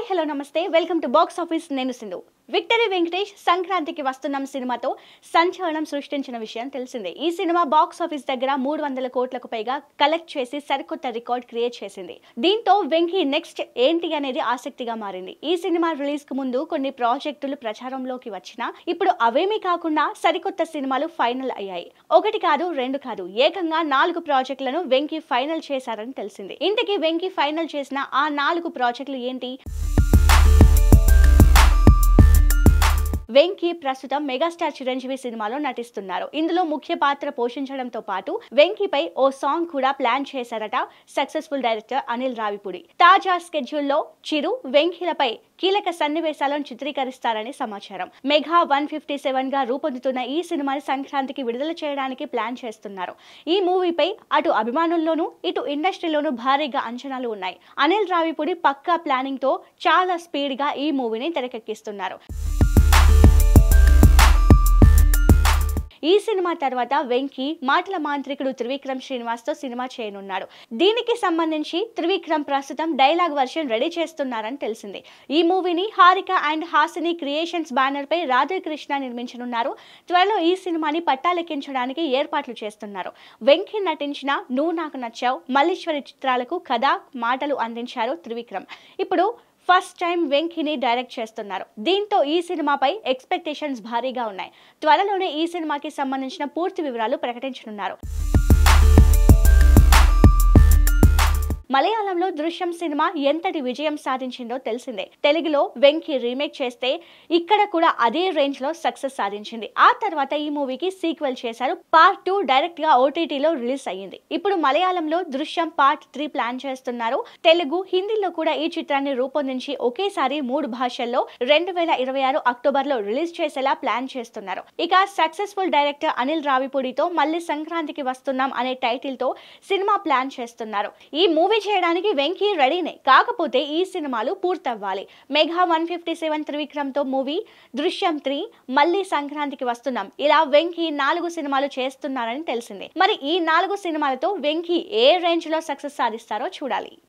Hello నమస్తే welcome to box office నేను Sindhu victory Venkatesh సంక్రాంతికి వస్తున్నాం సినిమాతో సంచలనం సృష్టించిన విషయం తెలిసిందే. ఈ సినిమా బాక్స్ ఆఫీస్ దగ్గర 300 కోట్లకు పైగా కలెక్ట్ చేసి సరికొత్త రికార్డ్ క్రియేట్ చేసింది. దీంతో వెంకీ నెక్స్ట్ ఏంటి అనేది ఆసక్తిగా మారింది. ఈ సినిమా రిలీజ్ కు ముందు కొన్ని ప్రాజెక్టులు ప్రచారంలోకి వచ్చినా ఇప్పుడు అవేమీ కాకుండా సరికొత్త సినిమాలు ఫైనల్ అయ్యాయి. ఒకటి కాదు రెండు కాదు ఏకంగా 4 ప్రాజెక్టులను వెంకీ ఫైనల్ చేశారని తెలిసింది. ఇంతకీ వెంకీ ఫైనల్ చేసిన ఆ 4 ప్రాజెక్టులు ఏంటి? వెంకీ ప్రస్తుతం మెగాస్టార్ చిరంజీవి సినిమాలో నటిస్తున్నారు. ఇందులో ముఖ్య పాత్ర పోషించడంతో పాటు వెంకీపై ఓ సాంగ్ కూడా ప్లాన్ చేశారట సక్సెస్ఫుల్ డైరెక్టర్ అనిల్ రావిపూడి. తాజా స్కెడ్యూల్లో చిరు వెంకీలపై కీలక సన్నివేశాలను చిత్రీకరిస్తారని సమాచారం. మెగా 157 గా రూపొందుతున్న ఈ సినిమాని సంక్రాంతికి విడుదల చేయడానికి ప్లాన్ చేస్తున్నారు. ఈ మూవీపై అటు అభిమానుల్లోనూ ఇటు ఇండస్ట్రీలోనూ భారీగా అంచనాలు ఉన్నాయి. అనిల్ రావిపూడి పక్కా ప్లానింగ్ తో చాలా స్పీడ్ గా ఈ మూవీని తెరకెక్కిస్తున్నారు. ఈ సినిమా తర్వాత వెంకీ మాటల మాంత్రికుడు త్రివిక్రమ్ శ్రీనివాస్ తో సినిమా చేయనున్నాడు. దీనికి సంబంధించి త్రివిక్రమ్ ప్రస్తుతం డైలాగ్ వర్షన్ రెడీ చేస్తున్నారని తెలిసింది. ఈ మూవీని Haarika and Hassine creations banner పై రాధాకృష్ణ నిర్మించనున్నారు. త్వరలో ఈ సినిమాని పట్టాలెక్కించడానికి ఏర్పాట్లు చేస్తున్నారు. వెంకీ నటించిన నువ్వు నాకు నచ్చావు, మల్లీశ్వరి చిత్రాలకు కథ మాటలు అందించారు త్రివిక్రమ్. ఇప్పుడు ఫస్ట్ టైం వెంకీని డైరెక్ట్ చేస్తున్నారు. దీంతో ఈ సినిమాపై ఎక్స్పెక్టేషన్స్ భారీగా ఉన్నాయి. త్వరలోనే ఈ సినిమాకి సంబంధించిన పూర్తి వివరాలు ప్రకటించనున్నారు. మలయాళంలో దృశ్యం సినిమా ఎంతటి విజయం సాధించిందో తెలిసిందే. తెలుగులో వెంకీ రీమేక్ చేస్తే ఇక్కడ కూడా అదే రేంజ్ లో సక్సెస్ సాధించింది. ఆ తర్వాత ఈ మూవీకి సీక్వెల్ చేశారు. పార్ట్ 2 డైరెక్ట్ గా ఓటీటీలో రిలీజ్ అయ్యింది. ఇప్పుడు మలయాళంలో దృశ్యం పార్ట్ 3 ప్లాన్ చేస్తున్నారు. తెలుగు, హిందీలో కూడా ఈ చిత్రాన్ని రూపొందించి ఒకేసారి 3 భాషల్లో 2026 అక్టోబర్ లో రిలీజ్ చేసేలా ప్లాన్ చేస్తున్నారు. ఇక సక్సెస్ఫుల్ డైరెక్టర్ అనిల్ రావిపూడితో మళ్ళీ సంక్రాంతికి వస్తున్నాం అనే టైటిల్ తో సినిమా ప్లాన్ చేస్తున్నారు. ఈ మూవీ చేయడానికి వెంకీ రెడీనే. కాకపోతే ఈ సినిమాలు పూర్తవ్వాలి. మెగా 157 త్రివిక్రమ్ తో మూవీ, దృశ్యం 3, మళ్ళీ సంక్రాంతికి వస్తున్నాం, ఇలా వెంకీ 4 సినిమాలు చేస్తున్నారని తెలిసింది. మరి ఈ 4 సినిమాలతో వెంకీ ఏ రేంజ్ లో సక్సెస్ సాధిస్తారో చూడాలి.